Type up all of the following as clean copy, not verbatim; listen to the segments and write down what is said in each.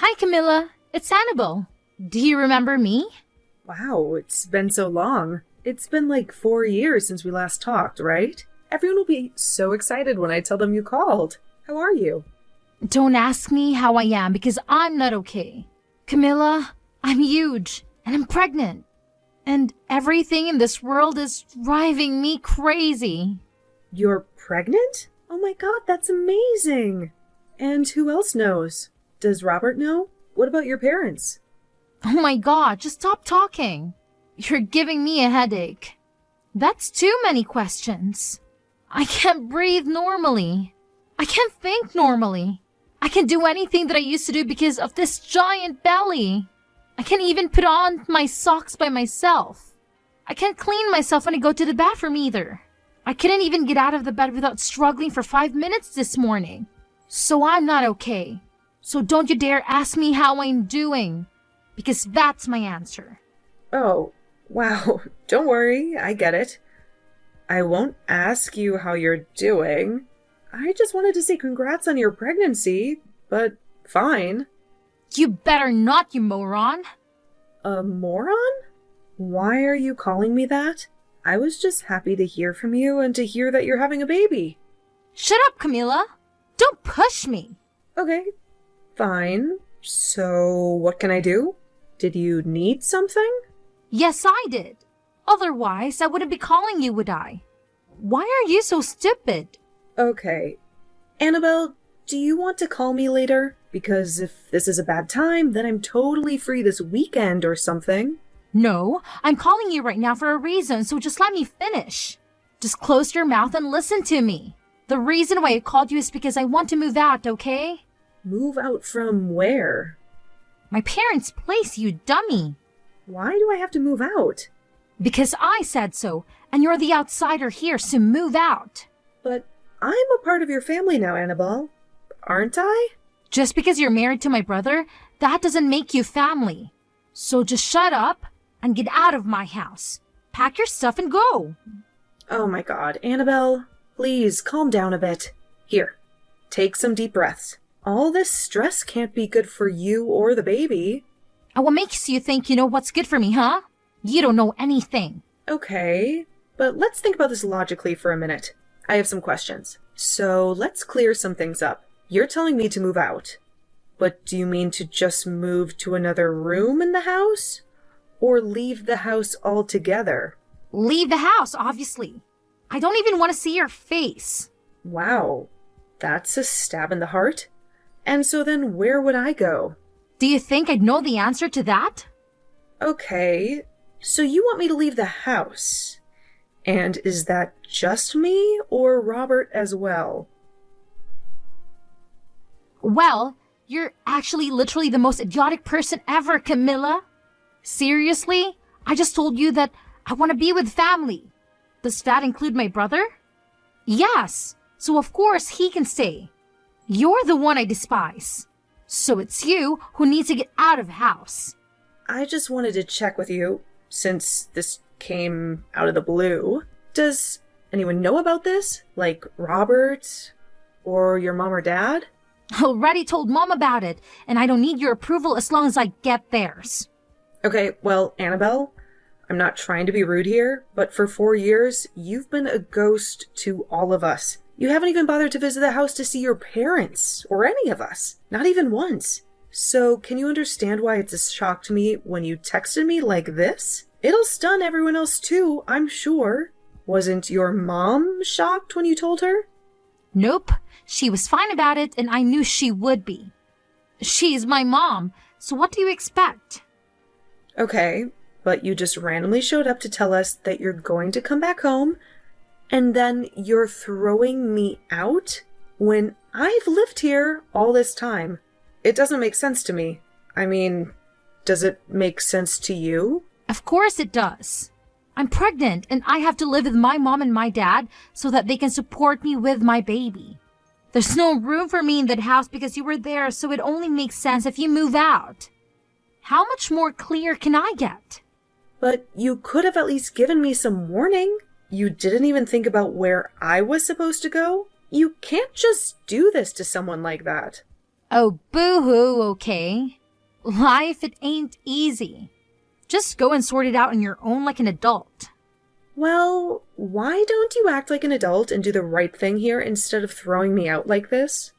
Hi, Camilla. It's Annabelle. Do you remember me? Wow, it's been so long. It's been like 4 years since we last talked, right? Everyone will be so excited when I tell them you called. How are you? Don't ask me how I am because I'm not okay. Camilla, I'm huge and I'm pregnant. And everything in this world is driving me crazy. You're pregnant? Oh my god, that's amazing! And who else knows? Does Robert know? What about your parents? Oh my god, just stop talking. You're giving me a headache. That's too many questions. I can't breathe normally. I can't think normally. I can't do anything that I used to do because of this giant belly. I can't even put on my socks by myself. I can't clean myself when I go to the bathroom either. I couldn't even get out of the bed without struggling for 5 minutes this morning. So I'm not okay. So don't you dare ask me how I'm doing, because that's my answer. Oh, wow. Don't worry, I get it. I won't ask you how you're doing. I just wanted to say congrats on your pregnancy, but fine. You better not, you moron. A moron? Why are you calling me that? I was just happy to hear from you and to hear that you're having a baby. Shut up, Camilla. Don't push me. Okay, fine. So, what can I do? Did you need something? Yes, I did. Otherwise, I wouldn't be calling you, would I? Why are you so stupid? Okay. Annabelle, do you want to call me later? Because if this is a bad time, then I'm totally free this weekend or something. No, I'm calling you right now for a reason, so just let me finish. Just close your mouth and listen to me. The reason why I called you is because I want to move out, okay? Move out from where? My parents' place, you dummy. Why do I have to move out? Because I said so, and you're the outsider here, so move out. But I'm a part of your family now, Annabelle. Aren't I? Just because you're married to my brother, that doesn't make you family. So just shut up and get out of my house. Pack your stuff and go. Oh my god, Annabelle, please calm down a bit. Here, take some deep breaths. All this stress can't be good for you or the baby. And what makes you think you know what's good for me, huh? You don't know anything. Okay, but let's think about this logically for a minute. I have some questions. So let's clear some things up. You're telling me to move out. But do you mean to just move to another room in the house? Or leave the house altogether? Leave the house, obviously. I don't even want to see your face. Wow, that's a stab in the heart. And so then where would I go? Do you think I'd know the answer to that? Okay, so you want me to leave the house. And is that just me or Robert as well? Well, you're actually literally the most idiotic person ever, Camilla. Seriously? I just told you that I want to be with family. Does that include my brother? Yes, so of course he can stay. You're the one I despise. So it's you who needs to get out of the house. I just wanted to check with you, since this came out of the blue. Does anyone know about this? Like Robert? Or your mom or dad? I already told Mom about it, and I don't need your approval as long as I get theirs. Okay, well, Annabelle, I'm not trying to be rude here, but for 4 years, you've been a ghost to all of us. You haven't even bothered to visit the house to see your parents, or any of us. Not even once. So, can you understand why it's a shock to me when you texted me like this? It'll stun everyone else too, I'm sure. Wasn't your mom shocked when you told her? Nope, she was fine about it, and I knew she would be. She's my mom, so what do you expect? Okay, but you just randomly showed up to tell us that you're going to come back home, and then you're throwing me out when I've lived here all this time. It doesn't make sense to me. I mean, does it make sense to you? Of course it does. I'm pregnant and I have to live with my mom and my dad so that they can support me with my baby. There's no room for me in that house because you were there, so it only makes sense if you move out. How much more clear can I get? But you could have at least given me some warning. You didn't even think about where I was supposed to go? You can't just do this to someone like that. Oh, boo-hoo, okay. Life, it ain't easy. Just go and sort it out on your own like an adult. Well, why don't you act like an adult and do the right thing here instead of throwing me out like this?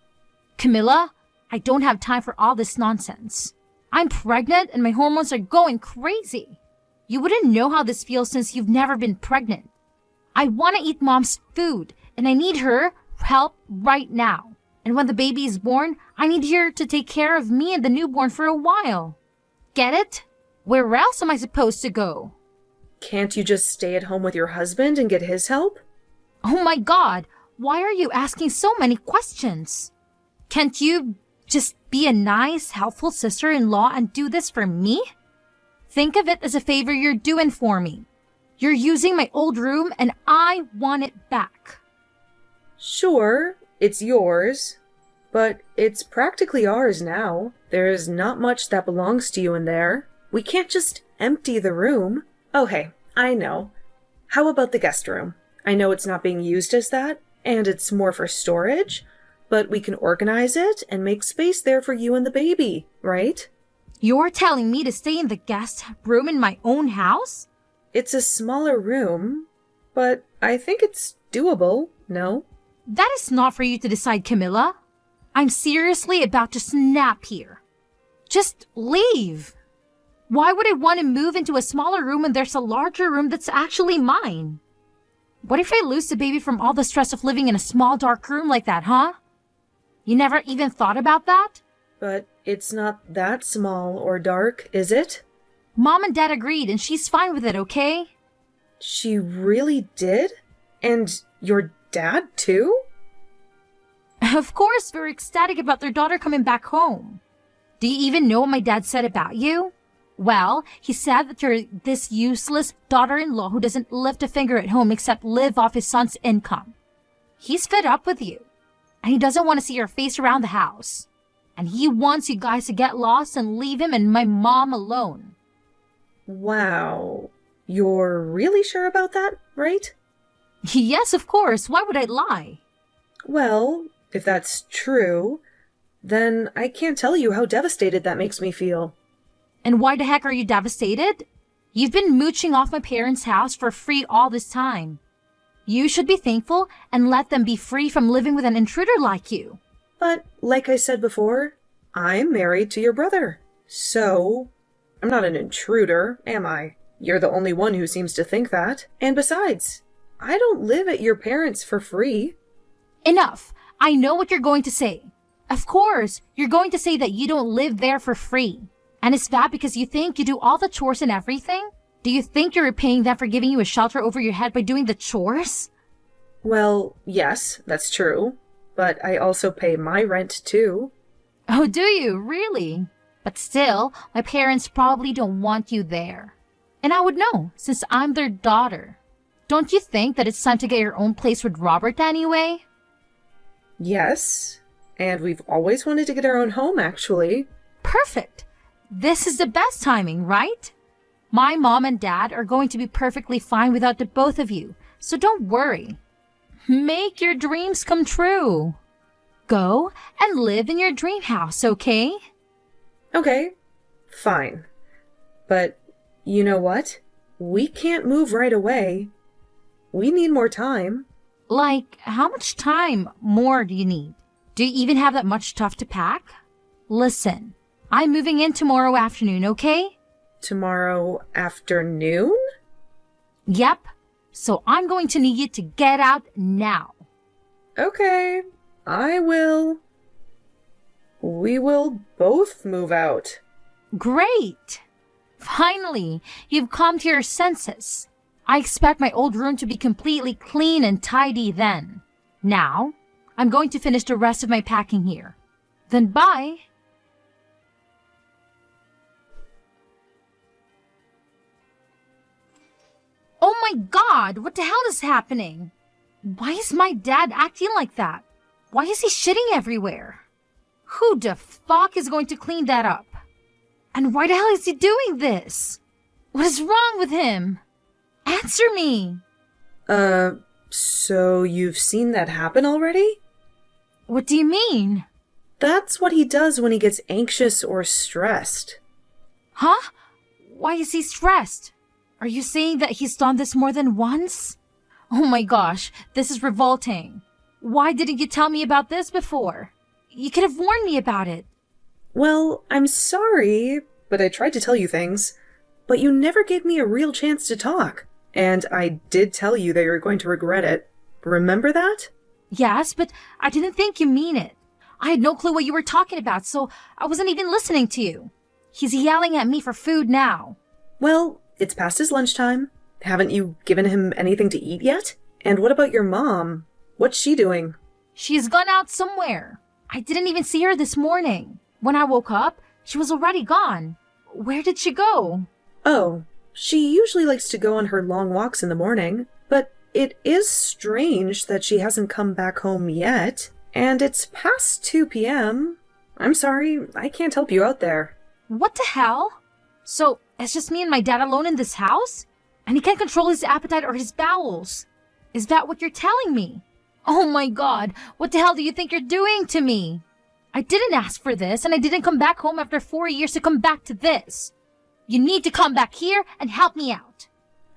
Camilla, I don't have time for all this nonsense. I'm pregnant and my hormones are going crazy. You wouldn't know how this feels since you've never been pregnant. I want to eat mom's food and I need her help right now. And when the baby is born, I need her to take care of me and the newborn for a while. Get it? Where else am I supposed to go? Can't you just stay at home with your husband and get his help? Oh my God, why are you asking so many questions? Can't you just be a nice, helpful sister-in-law and do this for me? Think of it as a favor you're doing for me. You're using my old room and I want it back. Sure, it's yours, but it's practically ours now. There's not much that belongs to you in there. We can't just empty the room. Oh, hey, I know. How about the guest room? I know it's not being used as that, and it's more for storage, but we can organize it and make space there for you and the baby, right? You're telling me to stay in the guest room in my own house? It's a smaller room, but I think it's doable, no? That is not for you to decide, Camilla. I'm seriously about to snap here. Just leave. Why would I want to move into a smaller room when there's a larger room that's actually mine? What if I lose the baby from all the stress of living in a small dark room like that, huh? You never even thought about that? But it's not that small or dark, is it? Mom and Dad agreed and she's fine with it, okay? She really did? And your dad too? Of course, we're ecstatic about their daughter coming back home. Do you even know what my dad said about you? Well, he said that you're this useless daughter-in-law who doesn't lift a finger at home except live off his son's income. He's fed up with you, and he doesn't want to see your face around the house. And he wants you guys to get lost and leave him and my mom alone. Wow. You're really sure about that, right? Yes, of course. Why would I lie? Well, if that's true, then I can't tell you how devastated that makes me feel. And why the heck are you devastated? You've been mooching off my parents' house for free all this time. You should be thankful and let them be free from living with an intruder like you. But, like I said before, I'm married to your brother. So, I'm not an intruder, am I? You're the only one who seems to think that. And besides, I don't live at your parents' for free. Enough. I know what you're going to say. Of course, you're going to say that you don't live there for free. And is that because you think you do all the chores and everything? Do you think you're repaying them for giving you a shelter over your head by doing the chores? Well, yes, that's true. But I also pay my rent too. Oh, do you? Really? But still, my parents probably don't want you there. And I would know, since I'm their daughter. Don't you think that it's time to get your own place with Robert anyway? Yes, and we've always wanted to get our own home, actually. Perfect. This is the best timing, right? My mom and dad are going to be perfectly fine without the both of you, so don't worry. Make your dreams come true. Go and live in your dream house, okay? Okay, fine. But you know what? We can't move right away. We need more time. Like, how much time more do you need? Do you even have that much stuff to pack? Listen, I'm moving in tomorrow afternoon, okay? Tomorrow afternoon? Yep. So I'm going to need you to get out now. Okay, I will. We will both move out. Great. Finally, you've come to your senses. I expect my old room to be completely clean and tidy then. Now, I'm going to finish the rest of my packing here. Then bye. Oh my God, what the hell is happening? Why is my dad acting like that? Why is he shitting everywhere? Who the fuck is going to clean that up? And why the hell is he doing this? What is wrong with him? Answer me. So you've seen that happen already? What do you mean? That's what he does when he gets anxious or stressed. Huh? Why is he stressed? Are you saying that he's done this more than once? Oh my gosh, this is revolting. Why didn't you tell me about this before? You could have warned me about it. Well, I'm sorry, but I tried to tell you things. But you never gave me a real chance to talk. And I did tell you that you're going to regret it. Remember that? Yes, but I didn't think you mean it. I had no clue what you were talking about, so I wasn't even listening to you. He's yelling at me for food now. Well, it's past his lunchtime. Haven't you given him anything to eat yet? And what about your mom? What's she doing? She's gone out somewhere. I didn't even see her this morning. When I woke up, she was already gone. Where did she go? Oh, she usually likes to go on her long walks in the morning, but it is strange that she hasn't come back home yet. And it's past 2 p.m. I'm sorry, I can't help you out there. What the hell? So, it's just me and my dad alone in this house? And he can't control his appetite or his bowels. Is that what you're telling me? Oh my god, what the hell do you think you're doing to me? I didn't ask for this, and I didn't come back home after 4 years to come back to this. You need to come back here and help me out.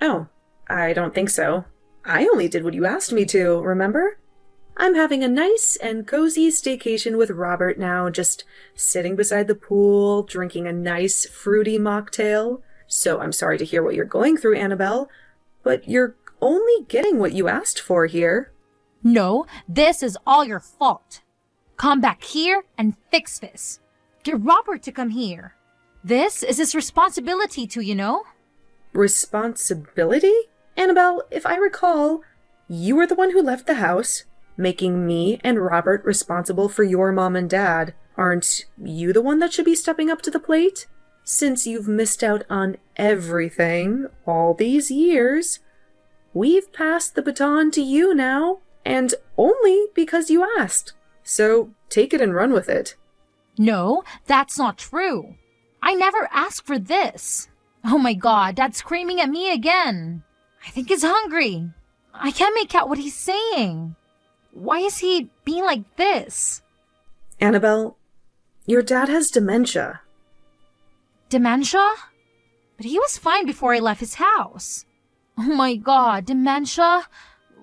Oh, I don't think so. I only did what you asked me to, remember? I'm having a nice and cozy staycation with Robert now, just sitting beside the pool, drinking a nice fruity mocktail. So I'm sorry to hear what you're going through, Annabelle, but you're only getting what you asked for here. No, this is all your fault. Come back here and fix this. Get Robert to come here. This is his responsibility to, you know? Responsibility? Annabelle, if I recall, you were the one who left the house, making me and Robert responsible for your mom and dad. Aren't you the one that should be stepping up to the plate? Since you've missed out on everything all these years, we've passed the baton to you now, and only because you asked. So take it and run with it. No, that's not true. I never asked for this. Oh my god, Dad's screaming at me again. I think he's hungry. I can't make out what he's saying. Why is he being like this? Annabelle, your dad has dementia. Dementia? But he was fine before I left his house. Oh my god, dementia?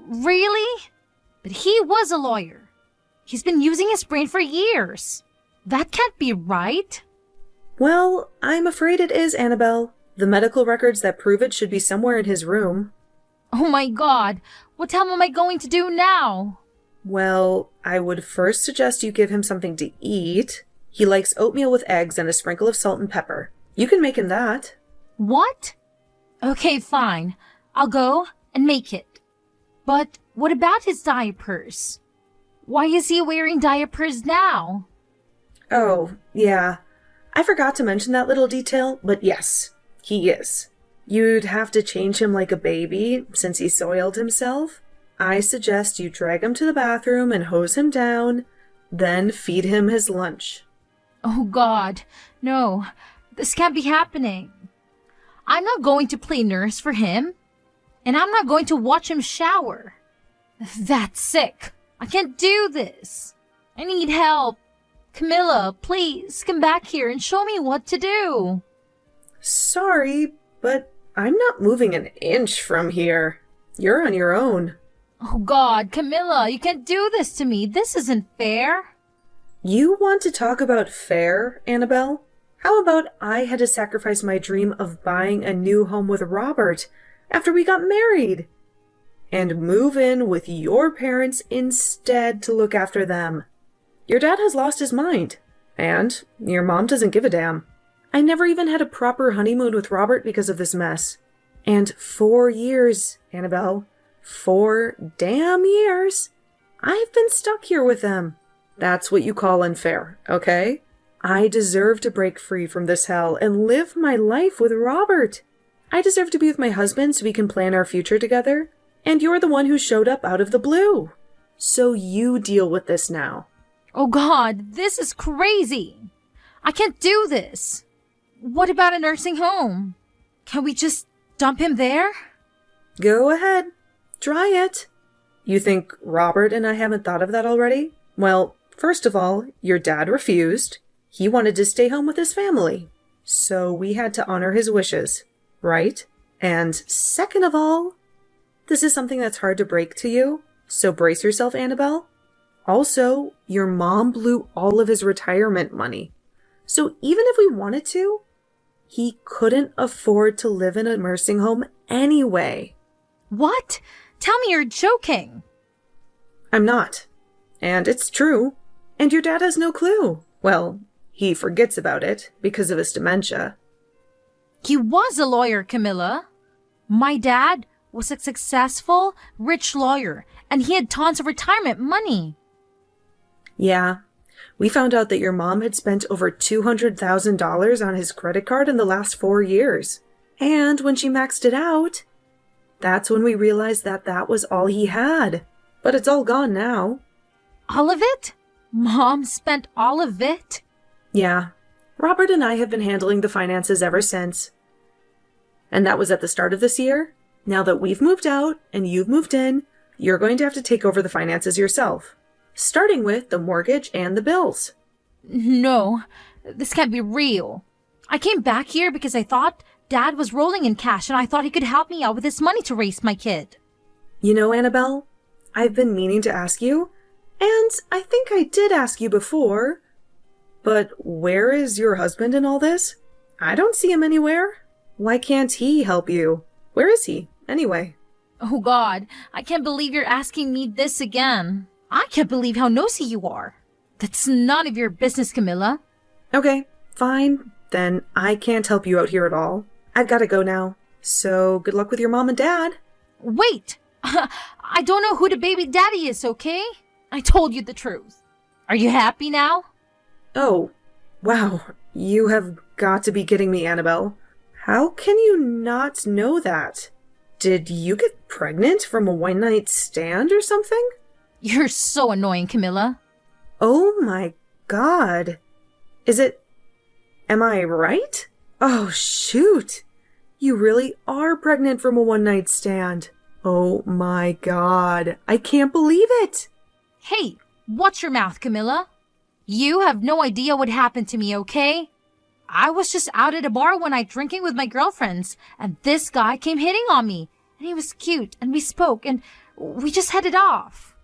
Really? But he was a lawyer. He's been using his brain for years. That can't be right. Well, I'm afraid it is, Annabelle. The medical records that prove it should be somewhere in his room. Oh my god, what the hell am I going to do now? Well, I would first suggest you give him something to eat. He likes oatmeal with eggs and a sprinkle of salt and pepper. You can make him that. What? Okay, fine. I'll go and make it. But what about his diapers? Why is he wearing diapers now? Oh, yeah. I forgot to mention that little detail, but yes, he is. You'd have to change him like a baby, since he soiled himself. I suggest you drag him to the bathroom and hose him down, then feed him his lunch. Oh god, no. This can't be happening. I'm not going to play nurse for him. And I'm not going to watch him shower. That's sick. I can't do this. I need help. Camilla, please come back here and show me what to do. Sorry, but I'm not moving an inch from here. You're on your own. Oh god, Camilla, you can't do this to me. This isn't fair. You want to talk about fair, Annabelle? How about I had to sacrifice my dream of buying a new home with Robert after we got married? And move in with your parents instead to look after them. Your dad has lost his mind, and your mom doesn't give a damn. I never even had a proper honeymoon with Robert because of this mess. And 4 years, Annabelle. 4 damn years. I've been stuck here with them. That's what you call unfair, okay? I deserve to break free from this hell and live my life with Robert. I deserve to be with my husband so we can plan our future together. And you're the one who showed up out of the blue. So you deal with this now. Oh god, this is crazy. I can't do this. What about a nursing home? Can we just dump him there? Go ahead. Try it. You think Robert and I haven't thought of that already? Well, First of all, your dad refused. He wanted to stay home with his family. So we had to honor his wishes, right? And second of all, this is something that's hard to break to you, so brace yourself, Annabelle. Also, your mom blew all of his retirement money. So even if we wanted to, he couldn't afford to live in a nursing home anyway. What? Tell me you're joking. I'm not. And it's true. And your dad has no clue. Well, he forgets about it because of his dementia. He was a lawyer, Camilla. My dad was a successful, rich lawyer, and he had tons of retirement money. Yeah. We found out that your mom had spent over $200,000 on his credit card in the last 4 years. And when she maxed it out, that's when we realized that that was all he had. But it's all gone now. All of it? Mom spent all of it? Yeah. Robert and I have been handling the finances ever since. And that was at the start of this year. Now that we've moved out and you've moved in, you're going to have to take over the finances yourself. Starting with the mortgage and the bills. No, this can't be real. I came back here because I thought Dad was rolling in cash and I thought he could help me out with his money to raise my kid. You know, Annabelle, I've been meaning to ask you, and I think I did ask you before, but where is your husband in all this? I don't see him anywhere. Why can't he help you? Where is he, anyway? Oh God, I can't believe you're asking me this again. I can't believe how nosy you are. That's none of your business, Camilla. Okay, fine. Then I can't help you out here at all. I've got to go now. So good luck with your mom and dad. Wait! I don't know who the baby daddy is, okay? I told you the truth. Are you happy now? Oh, wow. You have got to be kidding me, Annabelle. How can you not know that? Did you get pregnant from a one-night stand or something? You're so annoying, Camilla. Oh my God. Am I right? Oh, shoot. You really are pregnant from a one-night stand. Oh my God. I can't believe it. Hey, watch your mouth, Camilla. You have no idea what happened to me, okay? I was just out at a bar one night drinking with my girlfriends, and this guy came hitting on me. And he was cute, and we spoke, and we just headed off.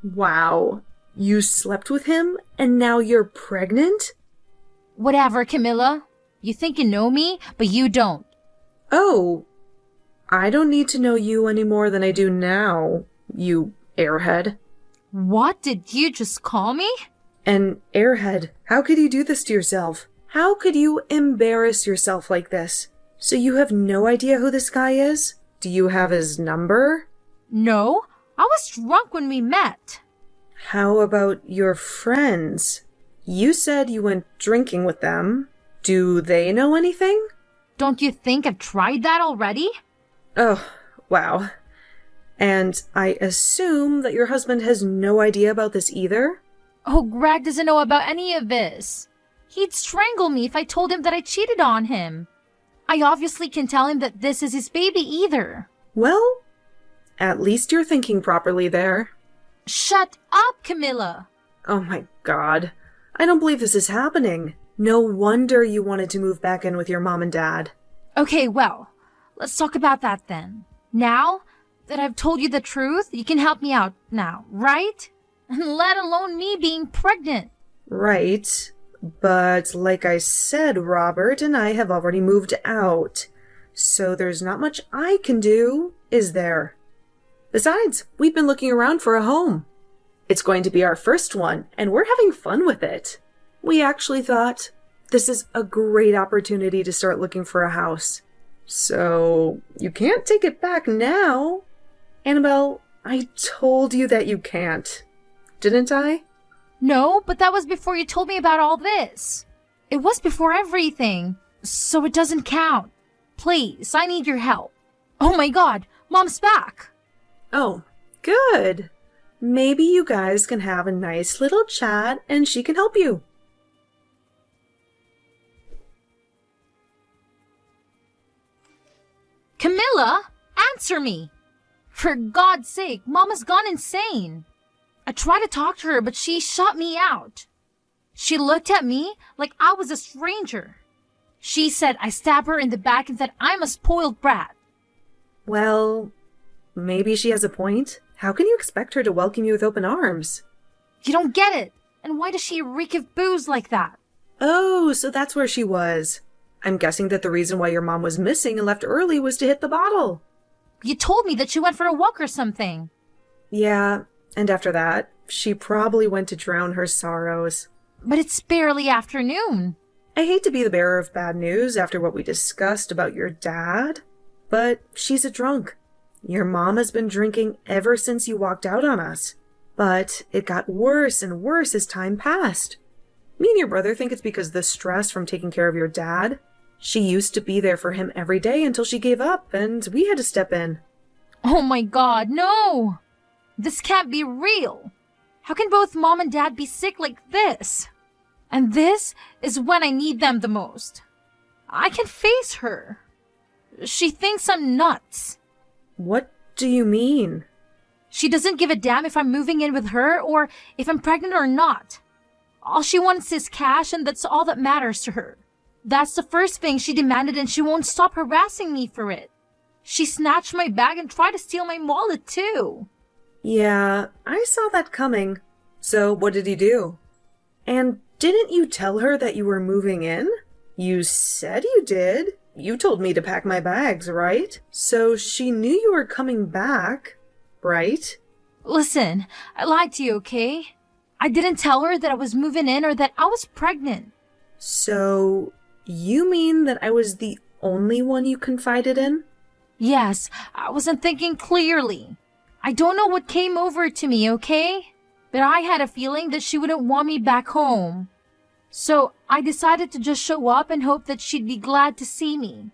Wow. You slept with him, and now you're pregnant? Whatever, Camilla. You think you know me, but you don't. Oh. I don't need to know you any more than I do now, you airhead. What did you just call me? An airhead. How could you do this to yourself? How could you embarrass yourself like this? So you have no idea who this guy is? Do you have his number? No, I was drunk when we met. How about your friends? You said you went drinking with them. Do they know anything? Don't you think I've tried that already? Oh, wow. And I assume that your husband has no idea about this either? Oh, Greg doesn't know about any of this. He'd strangle me if I told him that I cheated on him. I obviously can't tell him that this is his baby either. Well, at least you're thinking properly there. Shut up, Camilla! Oh my God. I don't believe this is happening. No wonder you wanted to move back in with your mom and dad. Okay, well, let's talk about that then. Now that I've told you the truth, you can help me out now, right? Let alone me being pregnant. Right. But like I said, Robert and I have already moved out. So there's not much I can do, is there? Besides, we've been looking around for a home. It's going to be our first one, and we're having fun with it. We actually thought this is a great opportunity to start looking for a house. So you can't take it back now. Annabelle, I told you that you can't. Didn't I? No, but that was before you told me about all this. It was before everything, so it doesn't count. Please, I need your help. Oh my God, Mom's back. Oh, good. Maybe you guys can have a nice little chat and she can help you. Camilla, answer me. For God's sake, Mama's gone insane. I tried to talk to her, but she shut me out. She looked at me like I was a stranger. She said I stabbed her in the back and that I'm a spoiled brat. Well, maybe she has a point. How can you expect her to welcome you with open arms? You don't get it. And why does she reek of booze like that? Oh, so that's where she was. I'm guessing that the reason why your mom was missing and left early was to hit the bottle. You told me that she went for a walk or something. Yeah, and after that, she probably went to drown her sorrows. But it's barely afternoon. I hate to be the bearer of bad news after what we discussed about your dad, but she's a drunk. Your mom has been drinking ever since you walked out on us. But it got worse and worse as time passed. Me and your brother think it's because of the stress from taking care of your dad. She used to be there for him every day until she gave up, and we had to step in. Oh my God, no! This can't be real. How can both mom and dad be sick like this? And this is when I need them the most. I can face her. She thinks I'm nuts. What do you mean? She doesn't give a damn if I'm moving in with her or if I'm pregnant or not. All she wants is cash, and that's all that matters to her. That's the first thing she demanded, and she won't stop harassing me for it. She snatched my bag and tried to steal my wallet too. Yeah, I saw that coming. So what did you do? And didn't you tell her that you were moving in? You said you did. You told me to pack my bags, right? So she knew you were coming back, right? Listen, I lied to you, okay? I didn't tell her that I was moving in or that I was pregnant. So you mean that I was the only one you confided in? Yes, I wasn't thinking clearly. I don't know what came over to me, okay? But I had a feeling that she wouldn't want me back home. So I decided to just show up and hope that she'd be glad to see me.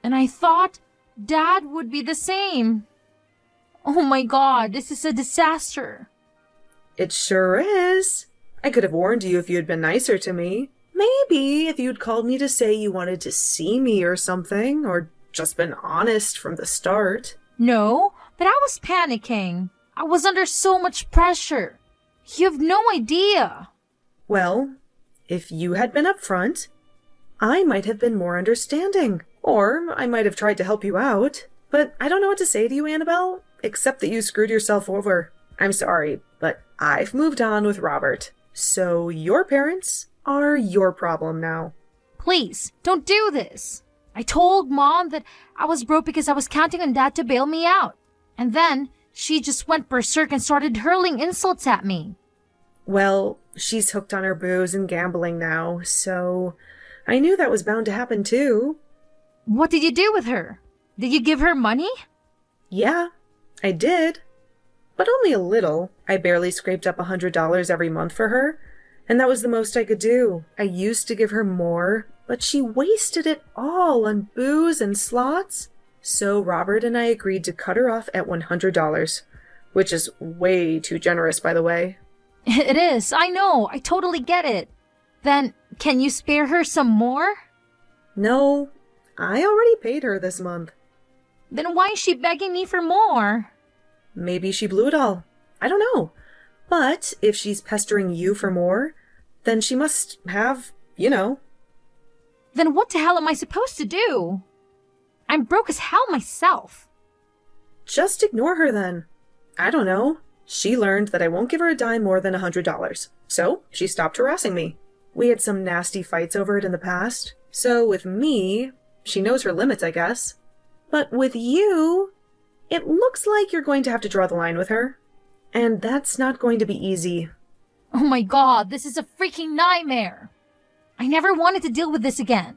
And I thought Dad would be the same. Oh my God, this is a disaster. It sure is. I could have warned you if you had been nicer to me. Maybe if you'd called me to say you wanted to see me or something, or just been honest from the start. No, but I was panicking. I was under so much pressure. You have no idea. Well, if you had been upfront, I might have been more understanding. Or I might have tried to help you out. But I don't know what to say to you, Annabelle, except that you screwed yourself over. I'm sorry, but I've moved on with Robert. So your parents are your problem now. Please, don't do this. I told Mom that I was broke because I was counting on Dad to bail me out. And then she just went berserk and started hurling insults at me. Well, she's hooked on her booze and gambling now, so I knew that was bound to happen too. What did you do with her? Did you give her money? Yeah, I did. But only a little. I barely scraped up $100 every month for her, and that was the most I could do. I used to give her more, but she wasted it all on booze and slots. So Robert and I agreed to cut her off at $100, which is way too generous, by the way. It is, I know, I totally get it. Then, can you spare her some more? No, I already paid her this month. Then why is she begging me for more? Maybe she blew it all. I don't know. But if she's pestering you for more, then she must have, Then what the hell am I supposed to do? I'm broke as hell myself. Just ignore her then. I don't know. She learned that I won't give her a dime more than $100. So she stopped harassing me. We had some nasty fights over it in the past. So with me, she knows her limits, I guess. But with you, it looks like you're going to have to draw the line with her. And that's not going to be easy. Oh my God, this is a freaking nightmare. I never wanted to deal with this again.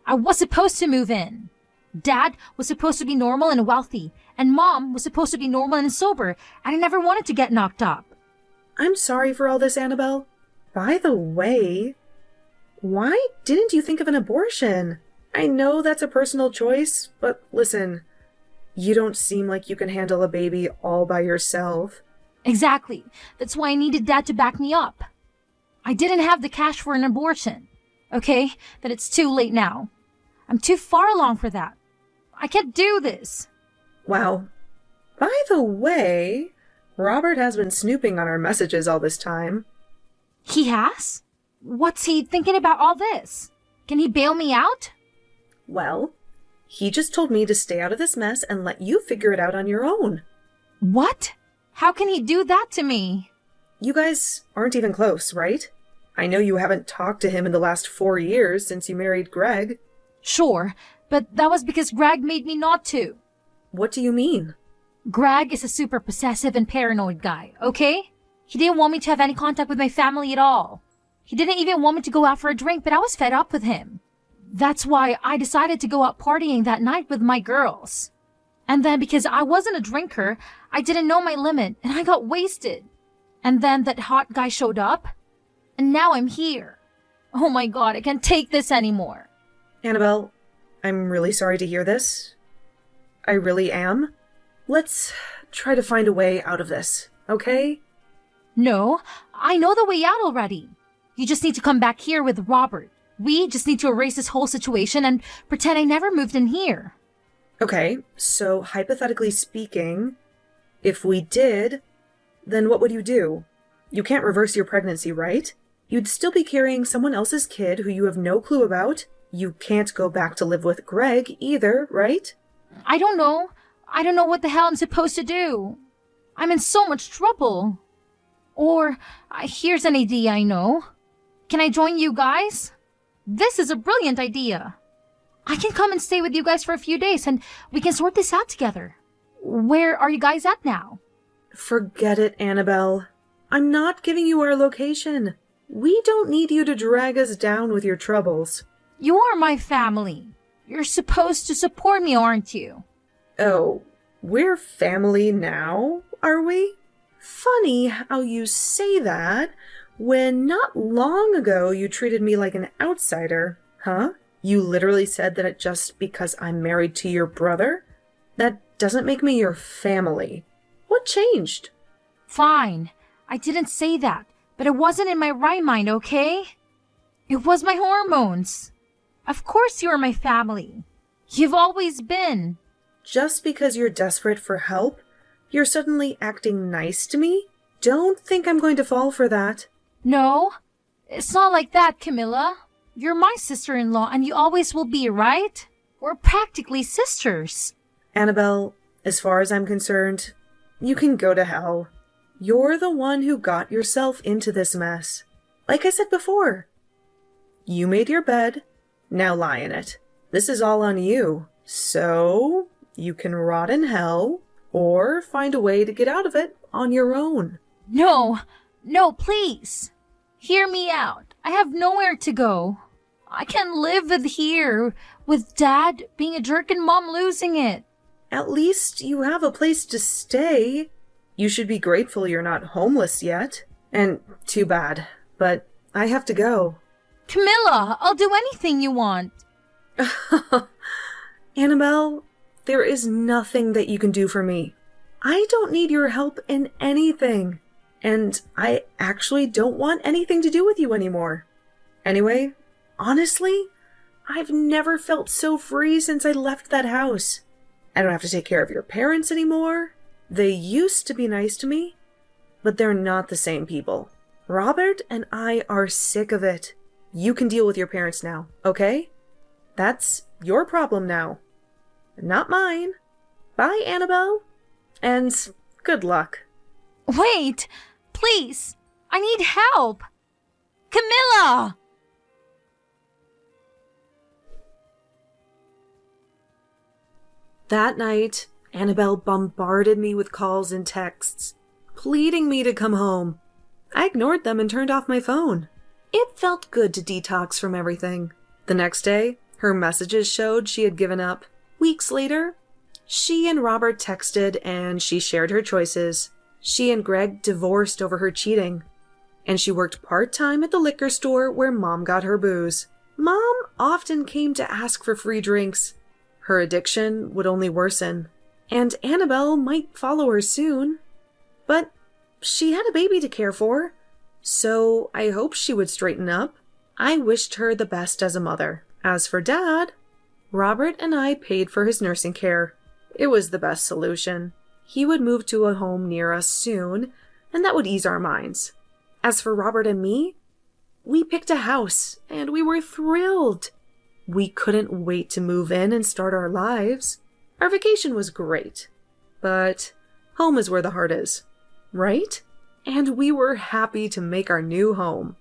I was supposed to move in. Dad was supposed to be normal and wealthy, and Mom was supposed to be normal and sober, and I never wanted to get knocked up. I'm sorry for all this, Annabelle. By the way, why didn't you think of an abortion? I know that's a personal choice, but listen, you don't seem like you can handle a baby all by yourself. Exactly. That's why I needed Dad to back me up. I didn't have the cash for an abortion. Okay, then it's too late now. I'm too far along for that. I can't do this. Wow. By the way, Robert has been snooping on our messages all this time. He has? What's he thinking about all this? Can he bail me out? Well, he just told me to stay out of this mess and let you figure it out on your own. What? How can he do that to me? You guys aren't even close, right? I know you haven't talked to him in the last 4 years since you married Greg. Sure, but that was because Greg made me not to. What do you mean? Greg is a super possessive and paranoid guy, okay? He didn't want me to have any contact with my family at all. He didn't even want me to go out for a drink, but I was fed up with him. That's why I decided to go out partying that night with my girls. And then because I wasn't a drinker, I didn't know my limit and I got wasted. And then that hot guy showed up, and now I'm here. Oh my god, I can't take this anymore. Annabelle, I'm really sorry to hear this. I really am. Let's try to find a way out of this, okay? No, I know the way out already. You just need to come back here with Robert. We just need to erase this whole situation and pretend I never moved in here. Okay, so hypothetically speaking, if we did, then what would you do? You can't reverse your pregnancy, right? You'd still be carrying someone else's kid who you have no clue about. You can't go back to live with Greg either, right? I don't know. I don't know what the hell I'm supposed to do. I'm in so much trouble. Or, here's an idea I know. Can I join you guys? This is a brilliant idea. I can come and stay with you guys for a few days and we can sort this out together. Where are you guys at now? Forget it, Annabelle. I'm not giving you our location. We don't need you to drag us down with your troubles. You are my family. You're supposed to support me, aren't you? Oh, we're family now, are we? Funny how you say that when not long ago you treated me like an outsider, huh? You literally said that just because I'm married to your brother, that doesn't make me your family. What changed? Fine. I didn't say that, but it wasn't in my right mind, okay? It was my hormones. Of course you're my family. You've always been. Just because you're desperate for help, you're suddenly acting nice to me? Don't think I'm going to fall for that. No, it's not like that, Camilla. You're my sister-in-law and you always will be, right? We're practically sisters. Annabelle, as far as I'm concerned, you can go to hell. You're the one who got yourself into this mess. Like I said before, you made your bed, now lie in it. This is all on you. So, you can rot in hell, or find a way to get out of it on your own. No, please. Hear me out. I have nowhere to go. I can't live here with Dad being a jerk and Mom losing it. At least you have a place to stay. You should be grateful you're not homeless yet. And too bad, but I have to go. Camilla, I'll do anything you want. Annabelle, there is nothing that you can do for me. I don't need your help in anything. And I actually don't want anything to do with you anymore. Anyway, honestly, I've never felt so free since I left that house. I don't have to take care of your parents anymore. They used to be nice to me, but they're not the same people. Robert and I are sick of it. You can deal with your parents now, okay? That's your problem now. Not mine. Bye, Annabelle. And good luck. Wait, please. I need help. Camilla! That night, Annabelle bombarded me with calls and texts, pleading me to come home. I ignored them and turned off my phone. It felt good to detox from everything. The next day, her messages showed she had given up. Weeks later, she and Robert texted and she shared her choices. She and Greg divorced over her cheating. And she worked part-time at the liquor store where Mom got her booze. Mom often came to ask for free drinks. Her addiction would only worsen. And Annabelle might follow her soon. But she had a baby to care for. So I hoped she would straighten up. I wished her the best as a mother. As for Dad, Robert and I paid for his nursing care. It was the best solution. he would move to a home near us soon, and that would ease our minds. As for Robert and me, we picked a house, and we were thrilled. We couldn't wait to move in and start our lives. Our vacation was great, but home is where the heart is, right? And we were happy to make our new home.